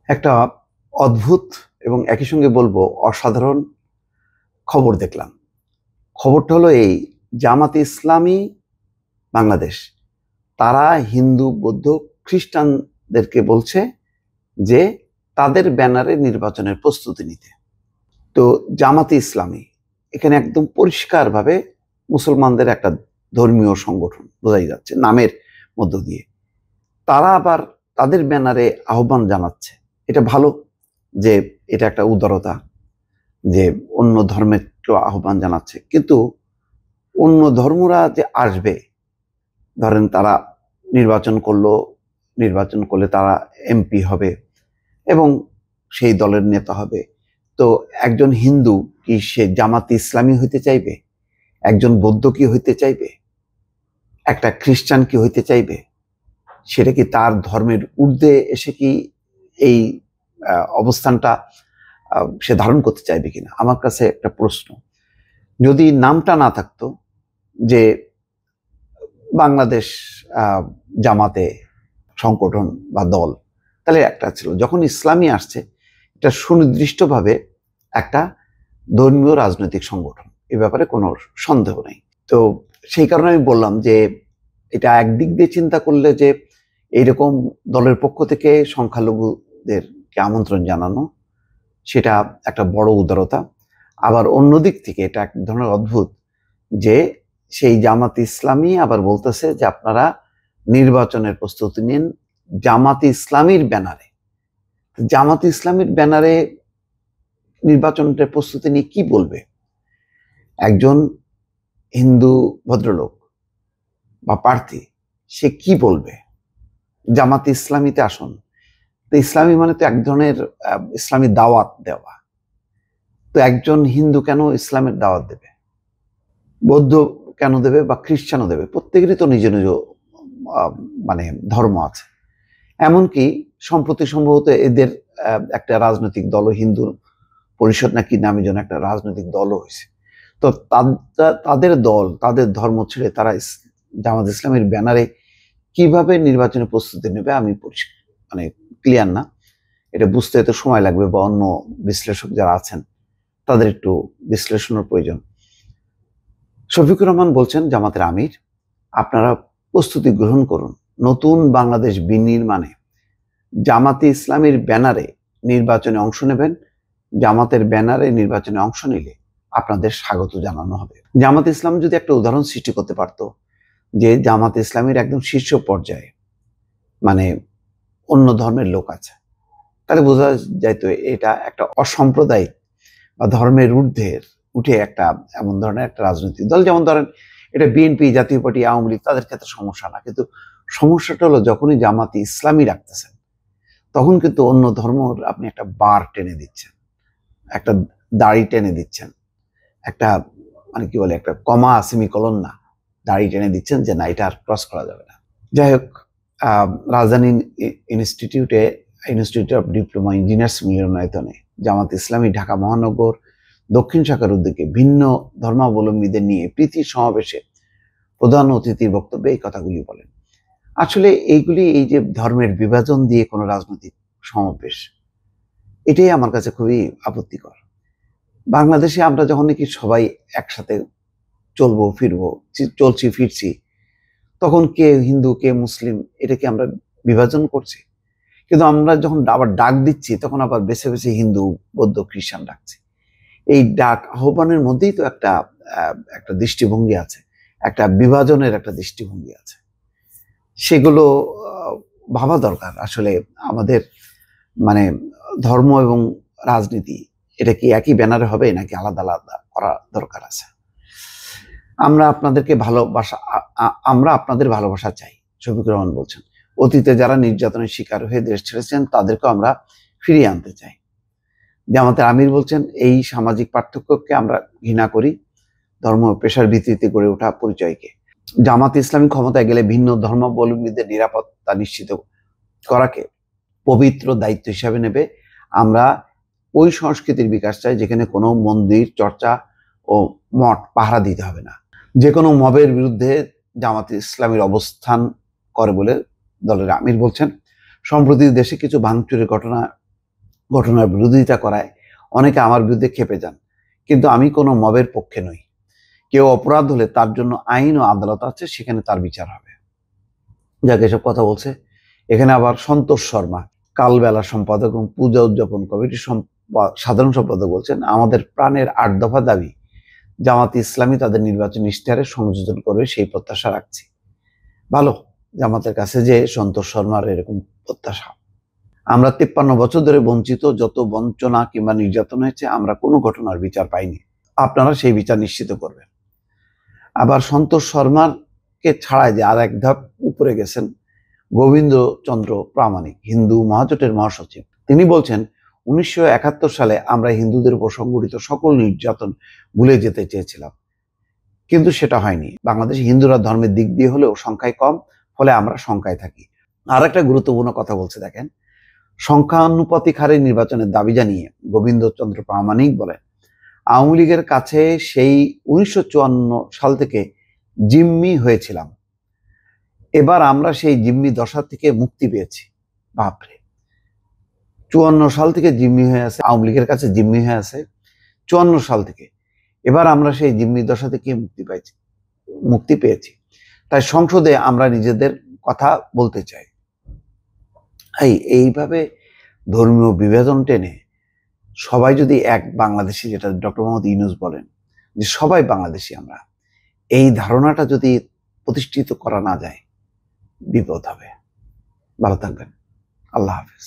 একটা অদ্ভুত এবং একই সঙ্গে বলবো অসাধারণ খবর দেখলাম। খবরটা হলো এই, জামাতে ইসলামী বাংলাদেশ তারা হিন্দু, বৌদ্ধ, খ্রিস্টানদেরকে বলছে যে তাদের ব্যানারে নির্বাচনের প্রস্তুতি নিতে। তো জামাতে ইসলামী এখানে একদম পরিষ্কারভাবে মুসলমানদের একটা ধর্মীয় সংগঠন বোঝাই যাচ্ছে নামের মধ্য দিয়ে। তারা আবার তাদের ব্যানারে আহ্বান জানাচ্ছে। এটা ভালো যে এটা একটা উদারতা, যে অন্য ধর্মেরকেও আহ্বান জানাচ্ছে। কিন্তু অন্য ধর্মরা যে আসবে, ধরেন তারা নির্বাচন করলে তারা এমপি হবে এবং সেই দলের নেতা হবে। তো একজন হিন্দু কি সে জামাতে ইসলামী হইতে চাইবে? একজন বৌদ্ধ কি হইতে চাইবে? একটা খ্রিস্টান কি হইতে চাইবে? সেটা কি তার ধর্মের ঊর্ধ্বে এসে কি এই অবস্থানটা সে ধারণ করতে চাইবে কিনা? আমার কাছে একটা প্রশ্ন। যদি নামটা না থাকতো যে বাংলাদেশ জামাতে সংগঠন বা দল, তাহলে একটা ছিল। যখন ইসলামী আসছে, এটা সুনির্দিষ্টভাবে একটা ধর্মীয় রাজনৈতিক সংগঠন, এ ব্যাপারে কোনো সন্দেহ নেই। তো সেই কারণে আমি বললাম যে এটা একদিক দিয়ে চিন্তা করলে যে এইরকম দলের পক্ষ থেকে সংখ্যালঘুদেরকে আমন্ত্রণ জানানো, সেটা একটা বড় উদারতা। আবার অন্যদিক থেকে এটা এক ধরনের অদ্ভুত যে সেই জামাতে ইসলামী আবার বলতেছে যে আপনারা নির্বাচনের প্রস্তুতি নিন জামাতে ইসলামীর ব্যানারে। জামাতে ইসলামীর ব্যানারে নির্বাচনের প্রস্তুতি নিয়ে কি বলবে একজন হিন্দু ভদ্রলোক বা প্রার্থী? সে কি বলবে? জামাতে ইসলামীতে আসুন। তো ইসলামী মানে তো এক ধরনের ইসলামী দাওয়াত দেওয়া। তো একজন হিন্দু কেন ইসলামের দাওয়াত দেবে? বৌদ্ধ কেন দেবে? বা খ্রিস্টানও দেবে? প্রত্যেকেরই তো নিজ নিজ মানে ধর্ম আছে। এমনকি সম্প্রতি সম্ভবত এদের একটা রাজনৈতিক দল, হিন্দু পরিষদ নাকি নামে যেন একটা রাজনৈতিক দলও হয়েছে। তো তাদের দল, তাদের ধর্ম ছেড়ে তারা জামাত ইসলামের ব্যানারে কিভাবে নির্বাচনী প্রস্তুতি নেবে আমি মানে ক্লিয়ার না। এটা বুঝতে এত সময় লাগবে, বা অন্য বিশ্লেষক যারা আছেন তাদের একটু বিশ্লেষণের প্রয়োজন। শফিকুর রহমান বলছেন, জামাতের আমির, আপনারা প্রস্তুতি গ্রহণ করুন। নতুন বাংলাদেশ বিনির্মাণে জামাতে ইসলামের ব্যানারে নির্বাচনে অংশ নেবেন। জামাতের ব্যানারে নির্বাচনে অংশ নিলে আপনাদের স্বাগত জানানো হবে। জামাতে ইসলাম যদি একটা উদাহরণ সৃষ্টি করতে পারতো যে জামাতে ইসলামের একদম শীর্ষ পর্যায়ে মানে অন্য ধর্মের লোক আছে, তাহলে বোঝা যাইতো এটা একটা অসাম্প্রদায়িক বা ধর্মের উঠে একটা এমন ধরনের একটা রাজনৈতিক দল। যেমন ধরেন এটা বিএনপি, জাতীয় পার্টি, আওয়ামী লীগ, তাদের ক্ষেত্রে সমস্যা না। কিন্তু সমস্যাটা হলো যখনই জামাতে ইসলামী রাখতেছেন, তখন কিন্তু অন্য ধর্ম আপনি একটা বার টেনে দিচ্ছেন, একটা দাড়ি টেনে দিচ্ছেন, একটা মানে কি বলে একটা কমা সেমিকলন না, দাড়ি টেনে দিচ্ছেন যে না, এটা আর ক্রস করা যাবে না। যাই হোক, রাজধানী ইনস্টিটিউট অফ ডিপ্লোমা ইঞ্জিনিয়ার্স মিলনায়তনে জামাত ইসলামী ঢাকা মহানগর দক্ষিণ শাখার উদ্যোগে ভিন্ন ধর্মাবলম্বীদের নিয়ে প্রীতি সমাবেশে প্রধান অতিথির বক্তব্যে এই কথাগুলি বলেন। আসলে এই যে ধর্মের বিভাজন দিয়ে কোনো রাজনৈতিক সমাবেশ, এটাই আমার কাছে খুবই আপত্তিকর। বাংলাদেশে আমরা যখন নাকি সবাই একসাথে চলবো ফিরবো, চলছি ফিরছি, তখন কে হিন্দু কে মুসলিম এটাকে আমরা বিভাজন করছি। কিন্তু আমরা যখন আবার ডাক দিচ্ছি, তখন আবার বেছে বেছে হিন্দু, বৌদ্ধ, খ্রিস্টান ডাকছি। এই ডাক আহ্বানের মধ্যেই তো একটা দৃষ্টিভঙ্গি আছে, একটা বিভাজনের একটা দৃষ্টিভঙ্গি আছে। সেগুলো ভাবা দরকার। আসলে আমাদের মানে ধর্ম এবং রাজনীতি এটা কি একই ব্যানারে হবে নাকি আলাদা আলাদা করা দরকার আছে? আমরা আপনাদের ভালোবাসা চাই, শফিকুর রহমান বলছেন। অতীতে যারা নির্যাতনের শিকার হয়ে দেশ ছেড়েছেন তাদেরকে আমরা ফিরিয়ে আনতে চাই। জামাতের আমির বলছেন, এই সামাজিক পার্থক্যকে আমরা ঘৃণা করি, ধর্ম পেশার ভিত্তিতে গড়ে ওঠা পরিচয়কে। জামাত ইসলামী ক্ষমতায় গেলে ভিন্ন ধর্মাবলম্বীদের নিরাপত্তা নিশ্চিত করাকে পবিত্র দায়িত্ব হিসাবে নেবে। আমরা ওই সংস্কৃতির বিকাশ চাই যেখানে কোনো মন্দির, চর্চা ও মঠ পাহারা দিতে হবে না। যে কোনো মবের বিরুদ্ধে জামাতে ইসলামীর অবস্থান করে বলে দলের আমির বলছেন। সম্প্রতি দেশে কিছু ভাঙচুরের ঘটনা ঘটনার বিরোধিতা করায় অনেকে আমার বিরুদ্ধে ক্ষেপে যান, কিন্তু আমি কোনো মবের পক্ষে নই। কেউ অপরাধ হলে তার জন্য আইন ও আদালত আছে, সেখানে তার বিচার হবে। যাকে এসব কথা বলছে। এখানে আবার সন্তোষ শর্মা, কালবেলা সম্পাদক এবং পূজা উদযাপন কমিটির সাধারণ সম্পাদক বলছেন, আমাদের প্রাণের 8 দফা দাবি জামাত ইসলামী তাদের নির্বাচন ইশতেহারে সংযোজন করবে, সেই প্রত্যাশা রাখছি। ভালো, জামাতের কাছে যে সন্তোষ শর্মার এরকম প্রত্যাশা। আমরা 53 বছর ধরে বঞ্চিত, যত বঞ্চনা কিংবা নির্যাতন হয়েছে আমরা কোনো ঘটনার বিচার পাইনি, আপনারা সেই বিচার নিশ্চিত করবেন। আবার সন্তোষ শর্মাকে ছাড়াই যে আর এক ধাপ উপরে গেছেন গোবিন্দ চন্দ্র প্রামাণিক, হিন্দু মহাজোটের মহাসচিব। তিনি বলছেন, 1971 সালে আমরা হিন্দুদের উপর সংঘটিত সকল নির্যাতন ভুলে যেতে চেয়েছিলাম, কিন্তু সেটা হয়নি। বাংলাদেশে হিন্দুরা ধর্মের দিক দিয়ে হলেও সংখ্যায় কম, ফলে আমরা সংখ্যায় থাকি। আর একটা গুরুত্বপূর্ণ কথা বলছে, দেখেন, সংখ্যানুপাতিক হারে নির্বাচনের দাবি জানিয়ে গোবিন্দ চন্দ্র প্রামাণিক বলেন, আওয়ামী লীগের কাছে সেই 1954 সাল থেকে জিম্মি হয়েছিলাম, এবার আমরা সেই জিম্মি দশা থেকে মুক্তি পেয়েছি। বাপরে, 54 সাল থেকে জিম্মি হয়ে আছে, আওয়ামী লীগের কাছে জিম্মি হয়ে আছে 54 সাল থেকে, এবার আমরা সেই জিম্মি দশা থেকে মুক্তি পেয়েছি। তাই সংসদে আমরা নিজেদের কথা বলতে চাই। এইভাবে ধর্মীয় বিভাজন টেনে সবাই যদি এক বাংলাদেশি, যেটা ডক্টর মোহাম্মদ ইউনূস বলেন যে সবাই বাংলাদেশি আমরা, এই ধারণাটা যদি প্রতিষ্ঠিত করা না যায় বিপদ হবে। ভালো থাকবেন, আল্লাহ হাফেজ।